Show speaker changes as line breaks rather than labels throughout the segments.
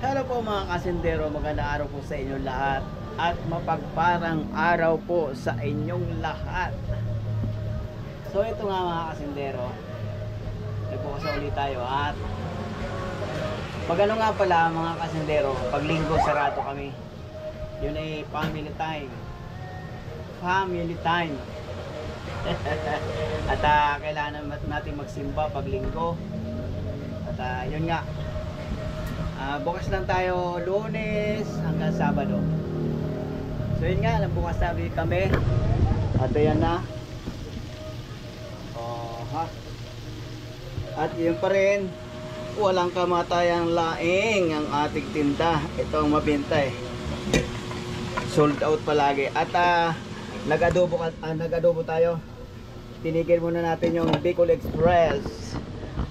Hello po mga kasindero, magandang araw po sa inyo lahat at mapagparang araw po sa inyong lahat. So ito nga mga kasindero, nagbukas ulit tayo at pag ano nga pala mga kasindero, pag linggo sarado kami. Yun ay family time. Family time. At kailangan natin magsimba pag linggo. At yun nga, bukas lang tayo Lunes hanggang Sabado. So yun nga, bukas sabi kami. At yan na. At yun pa rin, walang kamatayang laing ang ating tinda. Ito ang mabenta eh. Sold out palagi. At nag-adobo tayo. Tinigil muna natin yung Bicol Express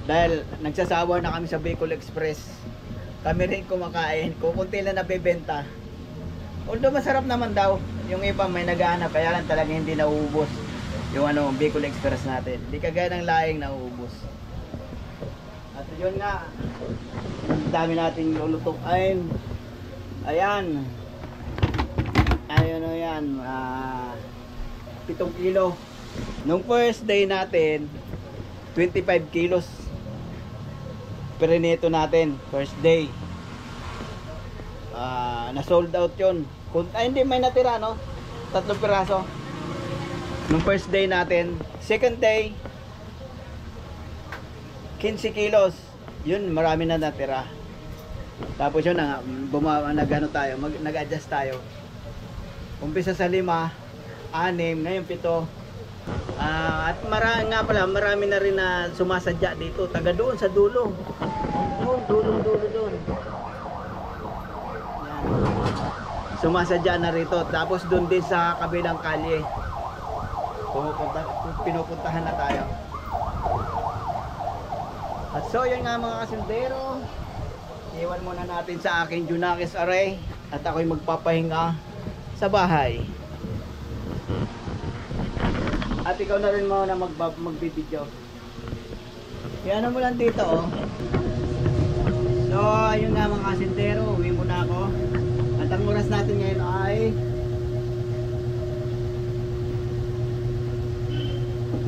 dahil nagsasawa na kami sa Bicol Express. Kami rin kumakain, kukunti lang nabebenta. Although masarap naman daw, yung iba may naghahanap, kaya lang talaga hindi nauubos yung Bicol Express natin. Hindi kagaya ng laing nauubos. At yun nga, ang dami nating lulutuin. Ayan. Ayun o yan, 7 kilo. Nung first day natin, 25 kilos. Perinito natin, first day. Na-sold out yun. Hindi, may natira, no? 3 piraso. Nung first day natin. Second day, 15 kilos. Yun, marami na natira. Tapos yun, nag-adjust tayo. Umpisa sa 5, 6, ngayon 7. At marami na rin na sumasadya dito. Taga doon sa dulo. Dulo doon. Yan. Sumasadya na rito. Tapos doon din sa kabilang kalye. Pinupuntahan na tayo. At so yun nga mga kasundero. Iwan muna natin sa aking Junakis Array. At ako'y magpapahinga sa bahay. At ikaw na rin mo na magbibideo. Yan mo lang dito oh. So ayun nga mga kasintero, uwi muna ako. At ang oras natin ngayon ay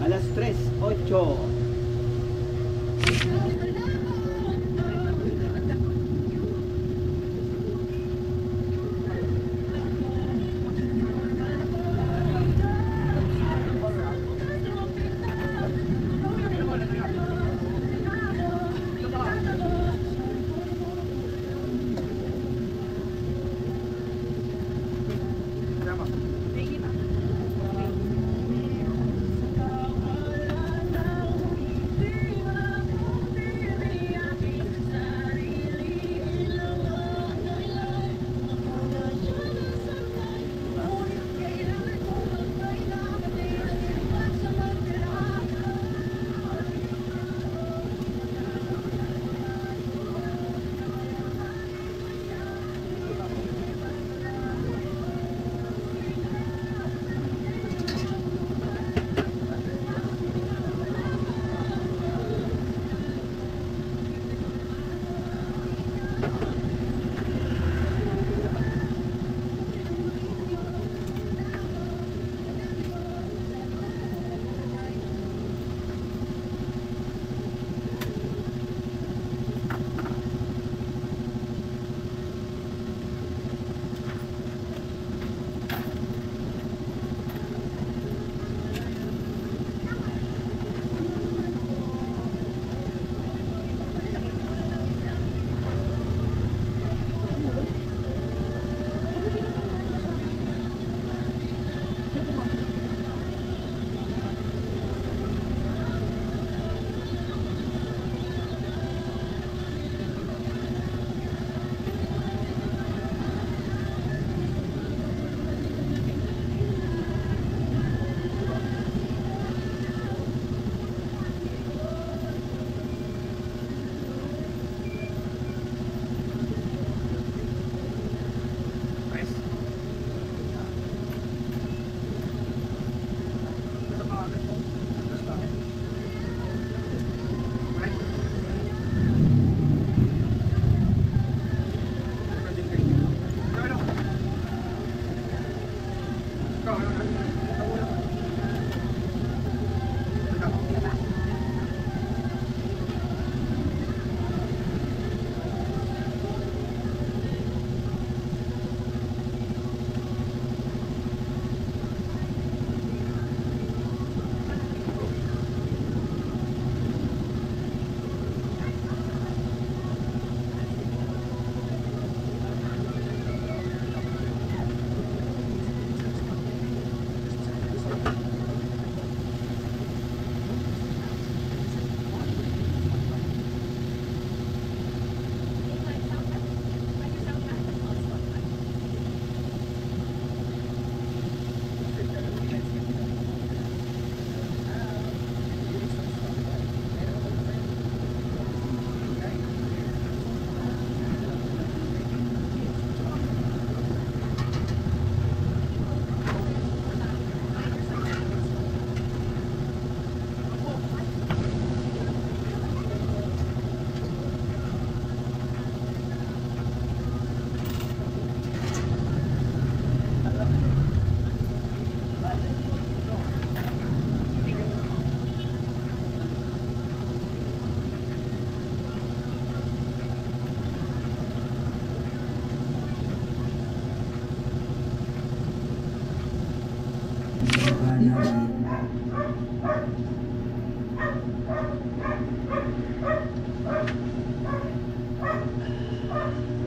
alas 3:08.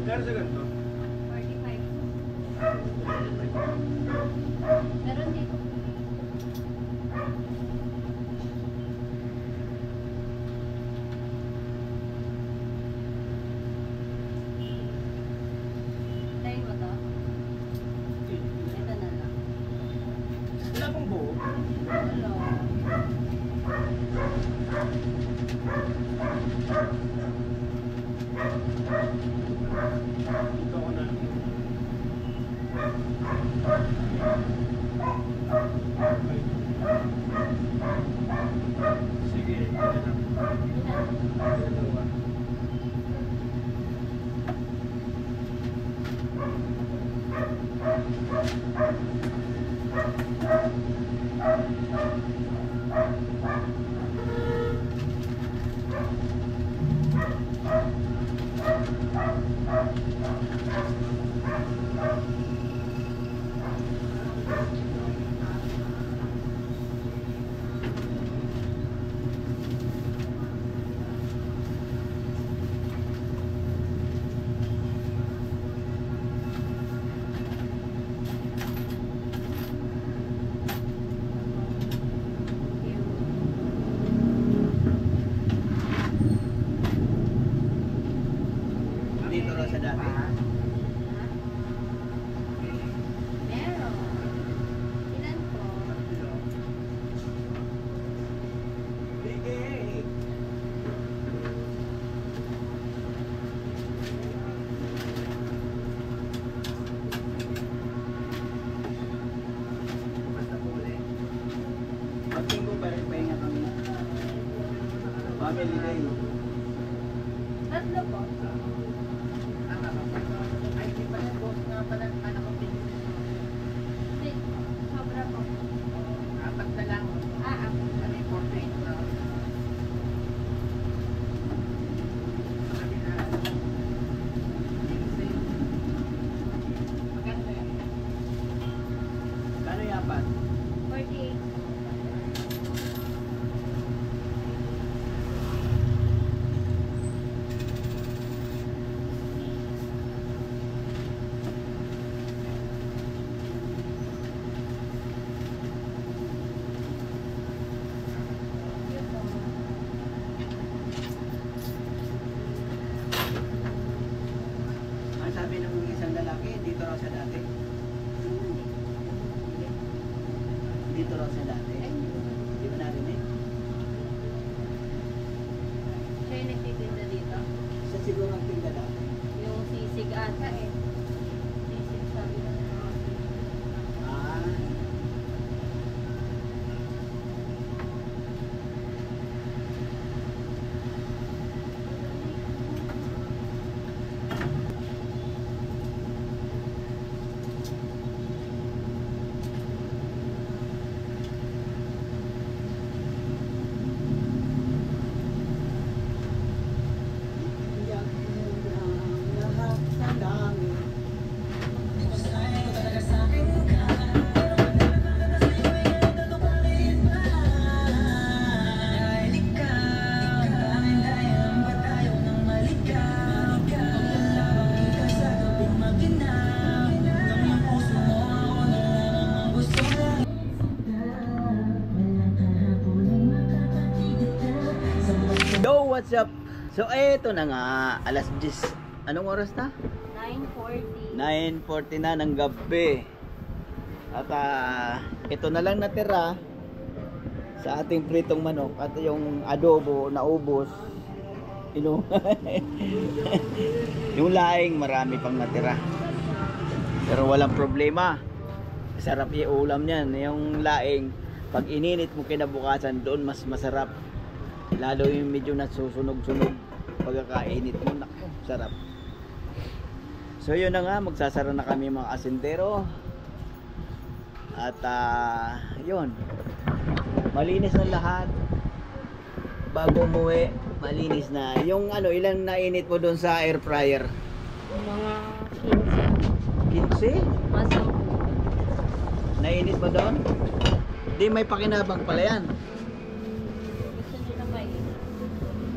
Kano sa ganito?
45. Meron dito. Tayo mo to? Ito na lang.
Wala pong buo.
Hello.
Ito ako na. Sige, ito na. Dalawa.
Dito raw sa dati.
Meron. Ilan po?
Sige. Basta po ulit. Pag-tingko pa rin pahinga kami. Family day.
Tatlo po.
Ay, di pala, boss nga pala, anak ko din.
Hindi. Sobra po.
Apat na lang.
Ah.
Ano yung portrait na? Maganda yan. Kano yung apat?
48. Yun po.
Ang sabi ng isang lalaki, dito raw sa dati. Dito raw sa dati.
Ay, hindi ko.
Di ba narinig?
Siya yung nagtitinda dito.
Siya siguro ang tinda dati.
Yung sisig ata eh. Sisig sabi ng mga
Ah. Iyak mo ang lahat sa langit. Yo, what's up? So, eto na nga, alas 10. Anong oras na?
9:40.
9:40 na ng gabi. At ito na lang natira sa ating pritong manok at yung adobo na ubos. Yung laing marami pang natira. Pero walang problema. Sarap i-ulam niyan. Yung laing, pag ininit mo kinabukasan doon, mas masarap. Lalo yung medyo nasusunog-sunog pagkakainit mo. Naku, sarap. So yun na nga, magsasara na kami mga asindero. At yun, malinis na lahat. Bago umuwi, malinis na. Yung ano, ilang nainit mo doon sa air fryer?
Mga
15?
15. Masang
Nainit mo doon? Di may pakinabang pala yan.
Gusto nyo na kainin.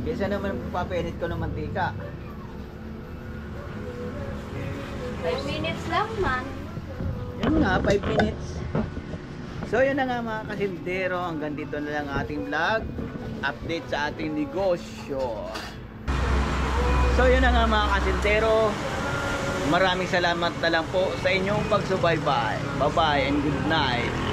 Kaysa naman papainit ko ng mantika.
5 minutes lang man.
Yun nga, 5 minutes. So yun na nga mga kasintero, hanggang dito na lang ating vlog. Update sa ating negosyo. So yun na nga mga kasintero, maraming salamat na lang po sa inyong pagsubaybay. Bye bye and good night.